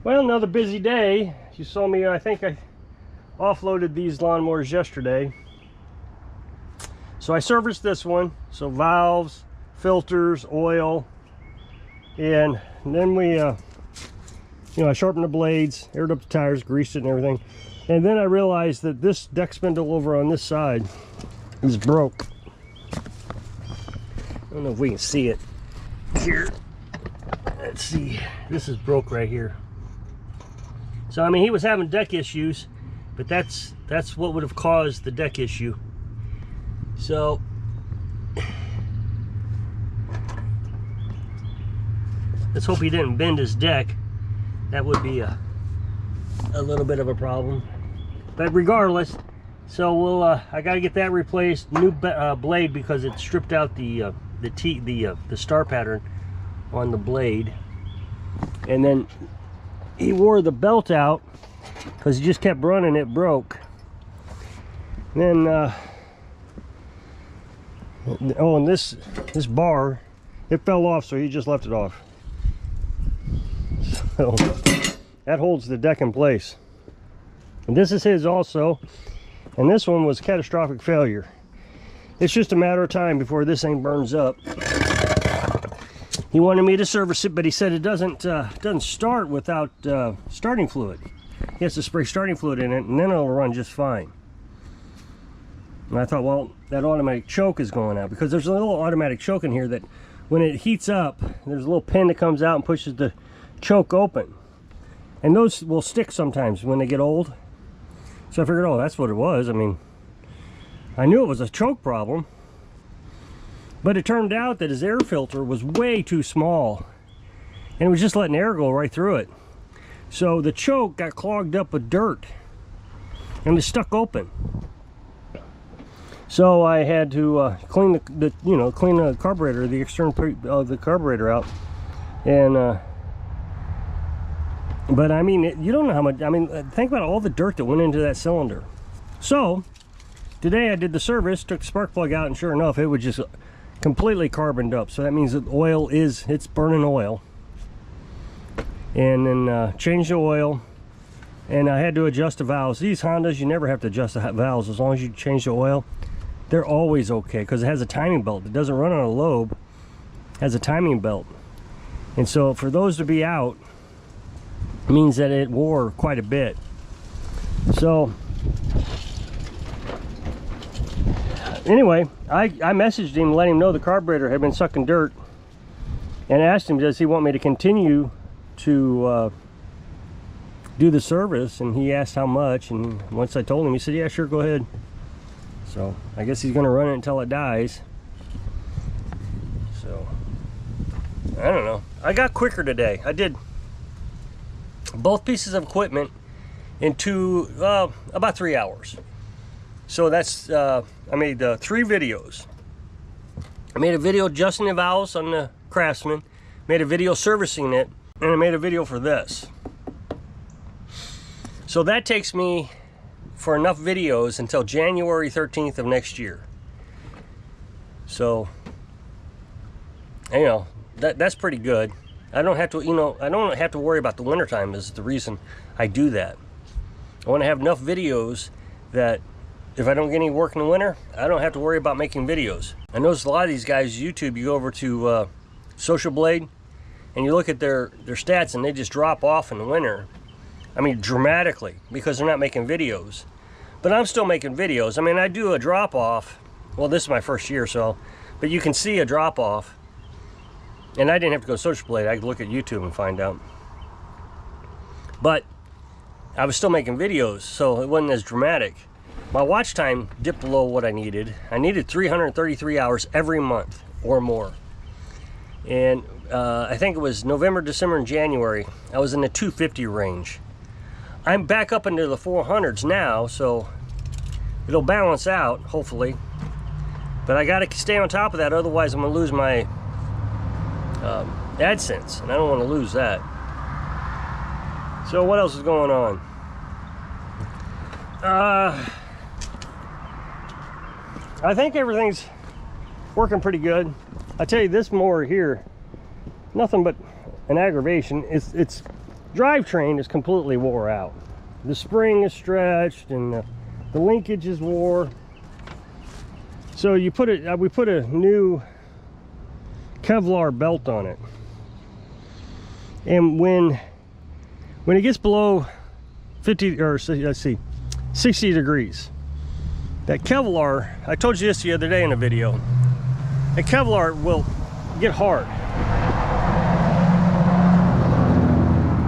Well, another busy day. You saw me, I think I offloaded these lawnmowers yesterday. So I serviced this one. So valves, filters, oil, and then we, I sharpened the blades, aired up the tires, greased it and everything. And then I realized that this deck spindle over on this side is broke. I don't know if we can see it here. Let's see. This is broke right here. So I mean, he was having deck issues, but that's what would have caused the deck issue. So let's hope he didn't bend his deck. That would be a little bit of a problem. But regardless, so we'll I got to get that replaced. New blade, because it stripped out the star pattern on the blade. And then he wore the belt out because he just kept running. It broke. And then oh, and this bar, it fell off, so he just left it off. So that holds the deck in place. And this is his also, and this one was catastrophic failure. It's just a matter of time before this thing burns up. He wanted me to service it, but he said it doesn't start without starting fluid. He has to spray starting fluid in it, and then it'll run just fine. And I thought, well, that automatic choke is going out, because there's a little automatic choke in here that when it heats up, there's a little pin that comes out and pushes the choke open. And those will stick sometimes when they get old. So I figured, oh, that's what it was. I mean, I knew it was a choke problem. But it turned out that his air filter was way too small, and it was just letting air go right through it. So the choke got clogged up with dirt, and it stuck open. So I had to clean the carburetor, the external of the carburetor out, and but I mean, you don't know how much. I mean, think about all the dirt that went into that cylinder. So today I did the service, took the spark plug out, and sure enough, it was just completely carboned up. So that means that oil it's burning oil. And then changed the oil, and I had to adjust the valves. These Hondas, you never have to adjust the valves as long as you change the oil. They're always okay, because it has a timing belt. It doesn't run on a lobe, it has a timing belt. And so for those to be out means that it wore quite a bit. So anyway, I messaged him, let him know the carburetor had been sucking dirt, and asked him, does he want me to continue to do the service? And he asked how much, and once I told him, he said, yeah, sure, go ahead. So I guess he's gonna run it until it dies. So I don't know. I got quicker today. I did both pieces of equipment in about 3 hours. So that's I made 3 videos. I made a video adjusting the valves on the Craftsman, made a video servicing it, and I made a video for this. So that takes me for enough videos until January 13th of next year. So that's pretty good. I don't have to, I don't have to worry about the wintertime is the reason I do that. I want to have enough videos that if I don't get any work in the winter, I don't have to worry about making videos. I notice a lot of these guys, YouTube, you go over to Social Blade, and you look at their stats, and they just drop off in the winter. I mean, dramatically, because they're not making videos. But I'm still making videos. I mean, I do a drop off. Well, this is my first year, so, but you can see a drop off. And I didn't have to go to Social Blade. I could look at YouTube and find out. But I was still making videos, so it wasn't as dramatic. My watch time dipped below what I needed. I needed 333 hours every month or more. And I think it was November, December, and January, I was in the 250 range. I'm back up into the 400s now, so it'll balance out, hopefully. But I gotta stay on top of that, otherwise I'm gonna lose my AdSense, and I don't want to lose that. So what else is going on? I think everything's working pretty good. I tell you, this mower here, nothing but an aggravation. It's drivetrain is completely wore out. The spring is stretched and the linkage is wore. So you put it, we put a new Kevlar belt on it, and when it gets below 50, or let's see, 60 degrees, that Kevlar, I told you this the other day in a video, the Kevlar will get hard.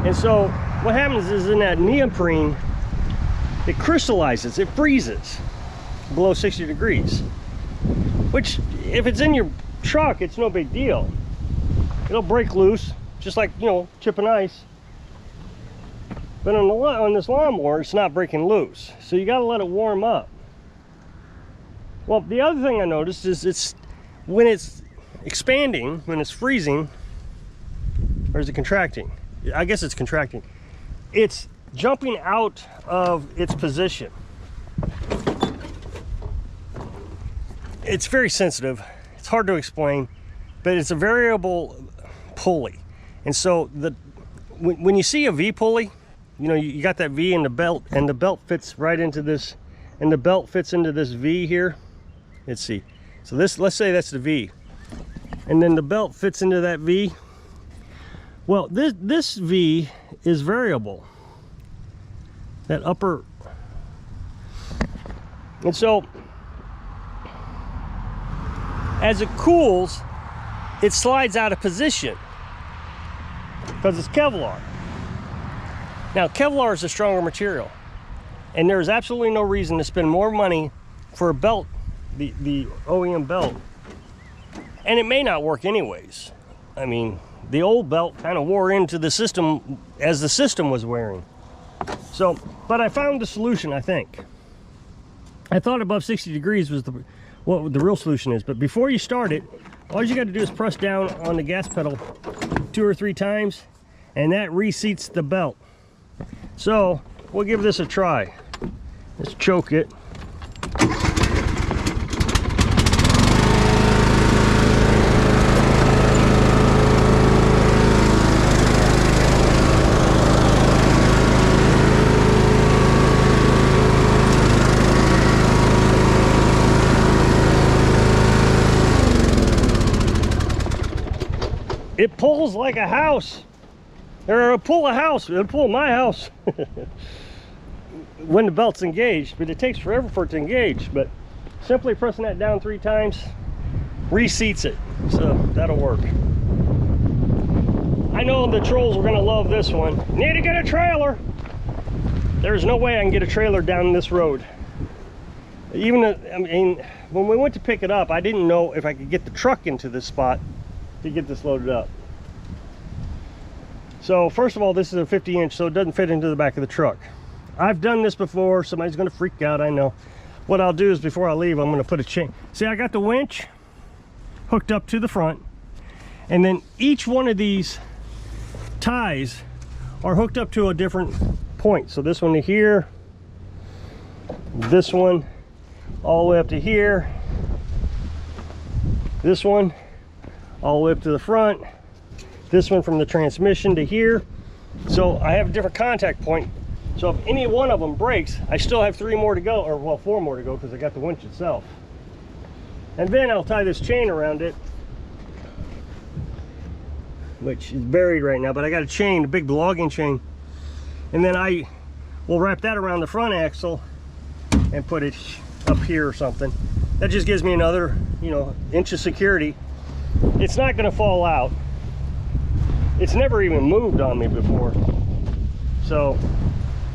And so what happens is, in that neoprene, it crystallizes, it freezes below 60 degrees. Which, if it's in your truck, it's no big deal. It'll break loose, just like, you know, chipping ice. But on this lawnmower, it's not breaking loose. So you gotta let it warm up. Well, the other thing I noticed is when it's expanding, when it's freezing, or is it contracting? I guess it's contracting. It's jumping out of its position. It's very sensitive. It's hard to explain, but it's a variable pulley. And so when you see a V pulley, you know, you got that V in the belt, and the belt fits right into this, and the belt fits into this V here. Let's see. So this, let's say that's the V. And then the belt fits into that V. Well, this V is variable. That upper. And so as it cools, it slides out of position because it's Kevlar. Now, Kevlar is a stronger material, and there's absolutely no reason to spend more money for a belt, the OEM belt, and it may not work anyways. I mean, the old belt kind of wore into the system as the system was wearing. So, but I found the solution, I think. I thought above 60 degrees was what the real solution is, but before you start it, all you got to do is press down on the gas pedal 2 or 3 times, and that reseats the belt. So we'll give this a try. Let's choke it. It pulls like a house. Or it'll pull a house. It'll pull my house when the belt's engaged, but it takes forever for it to engage. But simply pressing that down 3 times reseats it. So that'll work. I know the trolls are gonna love this one. Need to get a trailer. There's no way I can get a trailer down this road. Even, I mean, when we went to pick it up, I didn't know if I could get the truck into this spot to get this loaded up. So first of all, this is a 50-inch, so it doesn't fit into the back of the truck. I've done this before. Somebody's going to freak out, I know. What I'll do is, before I leave, I'm going to put a chain. See, I got the winch hooked up to the front, and then each one of these ties are hooked up to a different point. So this one to here, this one all the way up to here, this one all the way up to the front, this one from the transmission to here. So I have a different contact point. So if any one of them breaks, I still have 3 more to go, or well, 4 more to go, because I got the winch itself. And then I'll tie this chain around it, which is buried right now, but I got a chain, a big logging chain, and then I will wrap that around the front axle and put it up here or something. That just gives me another, you know, inch of security. It's not going to fall out. It's never even moved on me before. So,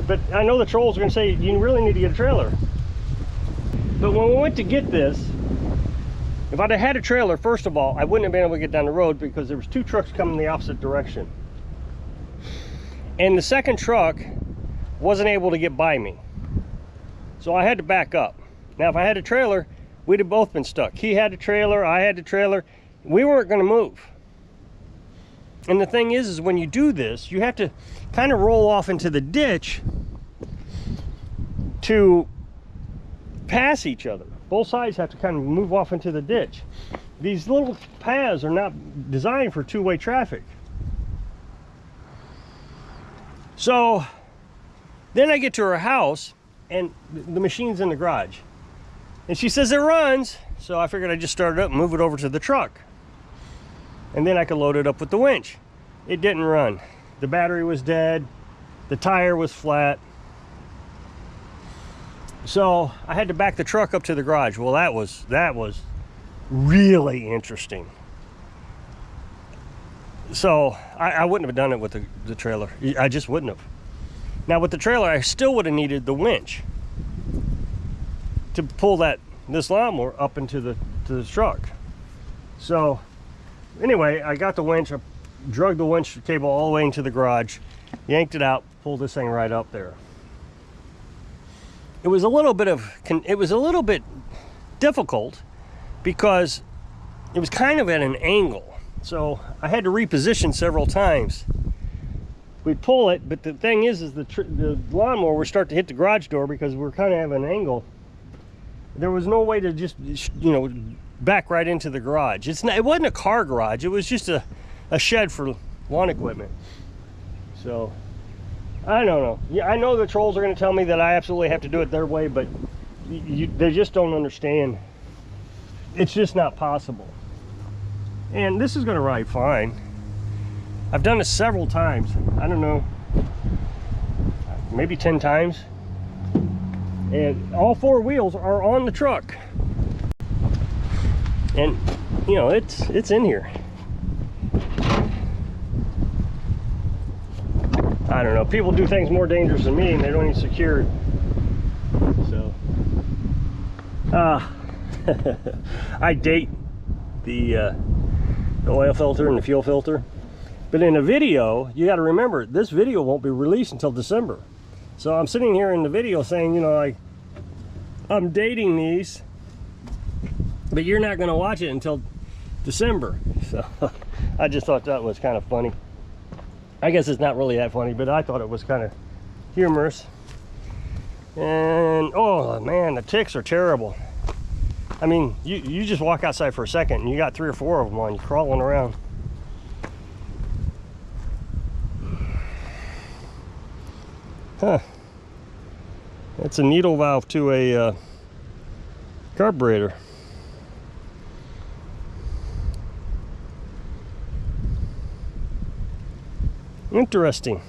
but I know the trolls are going to say, you really need to get a trailer. But when we went to get this, if I'd have had a trailer, first of all, I wouldn't have been able to get down the road because there was 2 trucks coming the opposite direction. And the second truck wasn't able to get by me. So I had to back up. Now, if I had a trailer, we'd have both been stuck. He had a trailer, I had a trailer. We weren't going to move. And the thing is when you do this, you have to kind of roll off into the ditch to pass each other. Both sides have to kind of move off into the ditch. These little paths are not designed for 2-way traffic. So then I get to her house and the machine's in the garage. And she says it runs. So I figured I'd just start it up and move it over to the truck. And then I could load it up with the winch. It didn't run. The battery was dead. The tire was flat. So I had to back the truck up to the garage. Well, that was really interesting. So I wouldn't have done it with the trailer. I just wouldn't have. Now with the trailer, I still would have needed the winch to pull this lawnmower up into the truck. So anyway, I got the winch. I drug the winch cable all the way into the garage, yanked it out, pulled this thing right up there. It was a little bit difficult because it was kind of at an angle. So I had to reposition several times. We'd pull it, but the thing is the lawnmower would start to hit the garage door because we're kind of at an angle. There was no way to just, back right into the garage. It wasn't a car garage. It was just a shed for lawn equipment. So I don't know. Yeah, I know the trolls are going to tell me that I absolutely have to do it their way, but they just don't understand. It's just not possible. And this is going to ride fine. I've done this several times. I don't know, maybe 10 times. And all 4 wheels are on the truck. And, it's in here. I don't know. People do things more dangerous than me and they don't even secure it. So, I date the oil filter and the fuel filter. But in a video, you got to remember, this video won't be released until December. So I'm sitting here in the video saying, I'm dating these, but you're not going to watch it until December. So I just thought that was kind of funny. I guess it's not really that funny, but I thought it was kind of humorous. And oh man, the ticks are terrible. I mean, you just walk outside for a second and you got 3 or 4 of them on you crawling around. Huh. That's a needle valve to a carburetor. Interesting.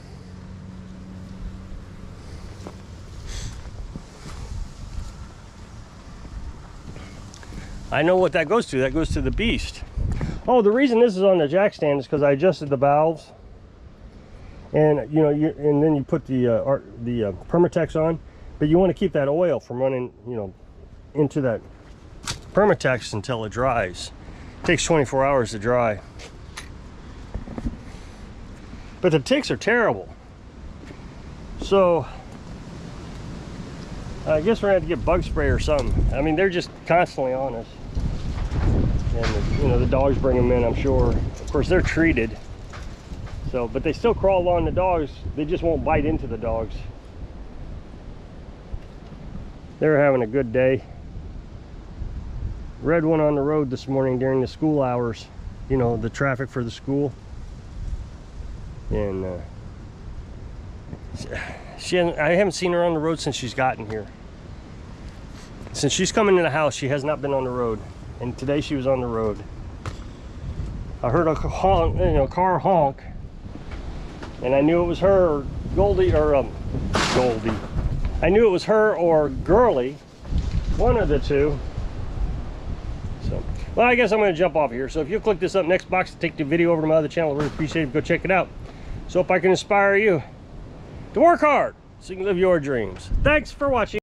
I know what that goes to. That goes to the beast. Oh, the reason this is on the jack stand is because I adjusted the valves. And and then you put the Permatex on, but you want to keep that oil from running, into that Permatex until it dries. It takes 24 hours to dry. But the ticks are terrible. So I guess we're gonna have to get bug spray or something. I mean, they're just constantly on us. And the dogs bring them in, I'm sure. Of course, they're treated. So, but they still crawl on the dogs. They just won't bite into the dogs. They're having a good day. Read one on the road this morning during the school hours. The traffic for the school. And I haven't seen her on the road since she's gotten here. Since she's come into the house, she has not been on the road. And today she was on the road. I heard a honk, car honk. And I knew it was her or Goldie. I knew it was her or Girly, one of the two. So, well, I guess I'm going to jump off here. So if you'll click this up next box to take the video over to my other channel, I really appreciate it. Go check it out. So if I can inspire you to work hard so you can live your dreams. Thanks for watching.